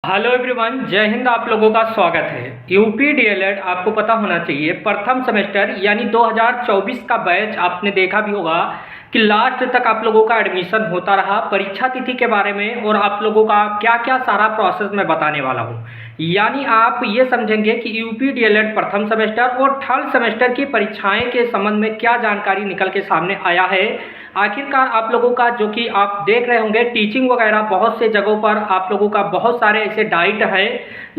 Hello everyone, जय हिंद। आप लोगों का स्वागत है। यूपी डीएलएड आपको पता होना चाहिए प्रथम सेमेस्टर यानी 2024 का बैच आपने देखा भी होगा कि लास्ट तक आप लोगों का एडमिशन होता रहा। परीक्षा तिथि के बारे में और आप लोगों का क्या क्या सारा प्रोसेस मैं बताने वाला हूँ। यानी आप ये समझेंगे कि यूपी डीएलएड प्रथम सेमेस्टर और थर्ड सेमेस्टर की परीक्षाएं के संबंध में क्या जानकारी निकल के सामने आया है। आखिरकार आप लोगों का जो कि आप देख रहे होंगे टीचिंग वगैरह बहुत से जगहों पर आप लोगों का बहुत सारे ऐसे डाइट है,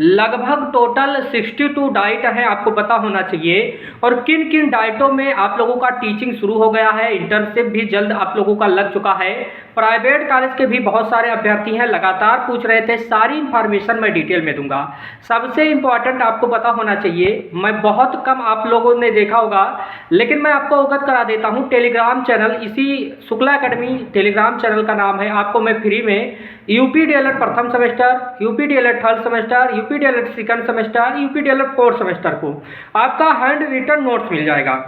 लगभग टोटल 62 डाइट है, आपको पता होना चाहिए। और किन किन डाइटों में आप लोगों का टीचिंग शुरू हो गया है, इंटर्नशिप भी जल्द आप लोगों का लग चुका है। प्राइवेट कॉलेज के भी बहुत सारे अभ्यर्थी हैं, लगातार पूछ रहे थे, सारी इंफॉर्मेशन मैं डिटेल में दूंगा। सबसे इंपॉर्टेंट आपको पता होना चाहिए, मैं बहुत कम आप लोगों ने देखा होगा लेकिन मैं आपको अवगत करा देता हूं, टेलीग्राम चैनल, इसी शुक्ला एकेडमी टेलीग्राम चैनल का नाम है। आपको मैं फ्री में यूपी डीएलएड प्रथम semester, UP DElEd third semester, UP DElEd second semester, UP DElEd fourth semester को आपका हैंड रिटन नोट्स मिल जाएगा।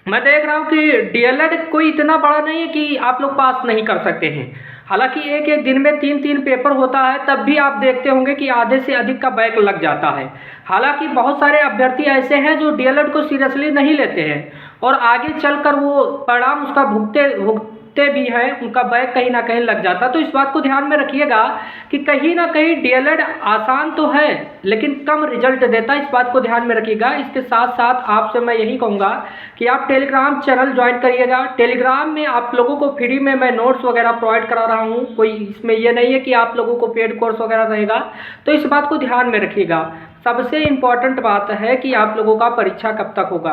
मैं देख रहा हूँ कि डीएलएड कोई इतना बड़ा नहीं है कि आप लोग पास नहीं कर सकते हैं। हालांकि एक एक दिन में तीन तीन पेपर होता है, तब भी आप देखते होंगे कि आधे से अधिक का बैक लग जाता है। हालांकि बहुत सारे अभ्यर्थी ऐसे हैं जो डीएलएड को सीरियसली नहीं लेते हैं और आगे चलकर वो परिणाम उसका भुगते भी हैं, उनका बैक कहीं ना कहीं लग जाता है। तो इस बात को ध्यान में रखिएगा कि कहीं ना कहीं डीएलएड आसान तो है लेकिन कम रिजल्ट देता है, इस बात को ध्यान में रखिएगा। इसके साथ साथ आपसे मैं यही कहूँगा कि आप टेलीग्राम चैनल ज्वाइन करिएगा। टेलीग्राम में आप लोगों को फ्री में मैं नोट्स वगैरह प्रोवाइड करा रहा हूँ, कोई इसमें यह नहीं है कि आप लोगों को पेड कोर्स वगैरह रहेगा, तो इस बात को ध्यान में रखिएगा। सबसे इम्पॉर्टेंट बात है कि आप लोगों का परीक्षा कब तक होगा।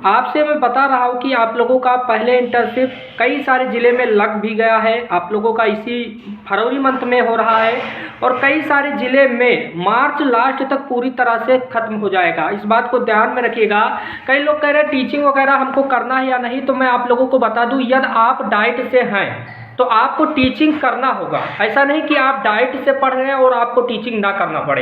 आपसे मैं बता रहा हूँ कि आप लोगों का पहले इंटर्नशिप कई सारे ज़िले में लग भी गया है, आप लोगों का इसी फरवरी मंथ में हो रहा है और कई सारे ज़िले में मार्च लास्ट तक पूरी तरह से ख़त्म हो जाएगा। इस बात को ध्यान में रखिएगा। कई लोग कह रहे हैं टीचिंग वगैरह हमको करना है या नहीं, तो मैं आप लोगों को बता दूँ, यदि आप डाइट से हैं तो आपको टीचिंग करना होगा। ऐसा नहीं कि आप डाइट से पढ़ रहे हैं और आपको टीचिंग ना करना पड़े।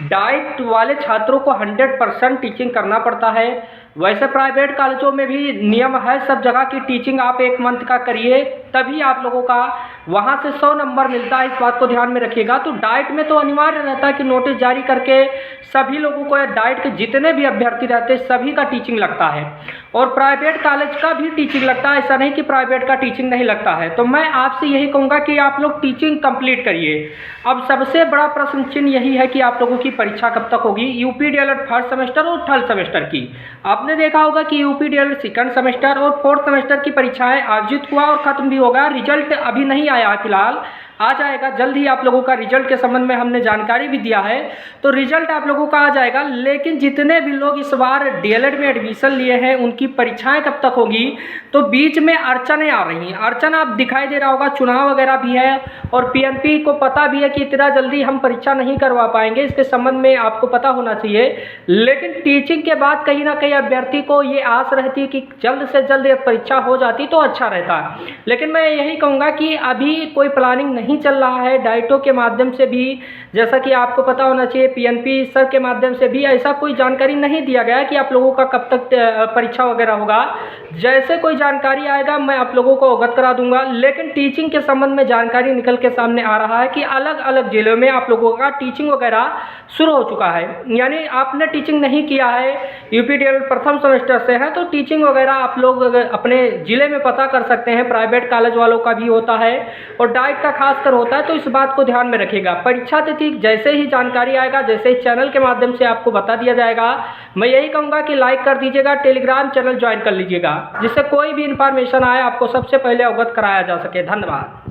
डाइट वाले छात्रों को 100% टीचिंग करना पड़ता है। वैसे प्राइवेट कॉलेजों में भी नियम है सब जगह की टीचिंग आप 1 मंथ का करिए, तभी आप लोगों का वहाँ से 100 नंबर मिलता है। इस बात को ध्यान में रखिएगा। तो डाइट में तो अनिवार्य रहता है कि नोटिस जारी करके सभी लोगों को, डाइट के जितने भी अभ्यर्थी रहते हैं सभी का टीचिंग लगता है और प्राइवेट कॉलेज का भी टीचिंग लगता है। ऐसा नहीं कि प्राइवेट का टीचिंग नहीं लगता है। तो मैं आपसे यही कहूँगा कि आप लोग टीचिंग कंप्लीट करिए। अब सबसे बड़ा प्रश्न चिन्ह यही है कि आप लोगों की परीक्षा कब तक होगी, यूपी डीएलएड फर्स्ट सेमेस्टर और थर्ड सेमेस्टर की। आपने देखा होगा कि यूपी डीएलएड सेकंड सेमेस्टर और फोर्थ सेमेस्टर की परीक्षाएं आयोजित हुआ और ख़त्म भी होगा। रिजल्ट अभी नहीं आया है, फिलहाल आ जाएगा जल्द ही। आप लोगों का रिजल्ट के संबंध में हमने जानकारी भी दिया है, तो रिजल्ट आप लोगों का आ जाएगा। लेकिन जितने भी लोग इस बार डीएलएड में एडमिशन लिए हैं उनकी परीक्षाएं कब तक होगी, तो बीच में अड़चनें आ रही हैं। अड़चन आप दिखाई दे रहा होगा, चुनाव वगैरह भी है और पीएनपी को पता भी है कि इतना जल्दी हम परीक्षा नहीं करवा पाएंगे, इसके संबंध में आपको पता होना चाहिए। लेकिन टीचिंग के बाद कहीं ना कहीं अभ्यर्थी को ये आस रहती है कि जल्द से जल्द ये परीक्षा हो जाती तो अच्छा रहता। लेकिन मैं यही कहूँगा कि अभी कोई प्लानिंग नहीं चल रहा है। डाइटों के माध्यम से भी, जैसा कि आपको पता होना चाहिए, पीएनपी सर के माध्यम से भी ऐसा कोई जानकारी नहीं दिया गया कि आप लोगों का कब तक परीक्षा वगैरह होगा। जैसे कोई जानकारी आएगा मैं आप लोगों को अवगत करा दूंगा। लेकिन टीचिंग के संबंध में जानकारी निकल के सामने आ रहा है कि अलग अलग जिलों में आप लोगों का टीचिंग वगैरह शुरू हो चुका है। यानी आपने टीचिंग नहीं किया है, यूपी डीएलएड प्रथम सेमेस्टर से है, तो टीचिंग वगैरह आप लोग अपने ज़िले में पता कर सकते हैं। प्राइवेट कॉलेज वालों का भी होता है और डाइट का खास होता है, तो इस बात को ध्यान में रखिएगा। परीक्षा तिथि जैसे ही जानकारी आएगा, जैसे ही चैनल के माध्यम से आपको बता दिया जाएगा, मैं यही कहूँगा कि लाइक कर दीजिएगा, टेलीग्राम चैनल ज्वाइन कर लीजिएगा, जिससे कोई भी इंफॉर्मेशन आए आपको सबसे पहले अवगत कराया जा सके। धन्यवाद।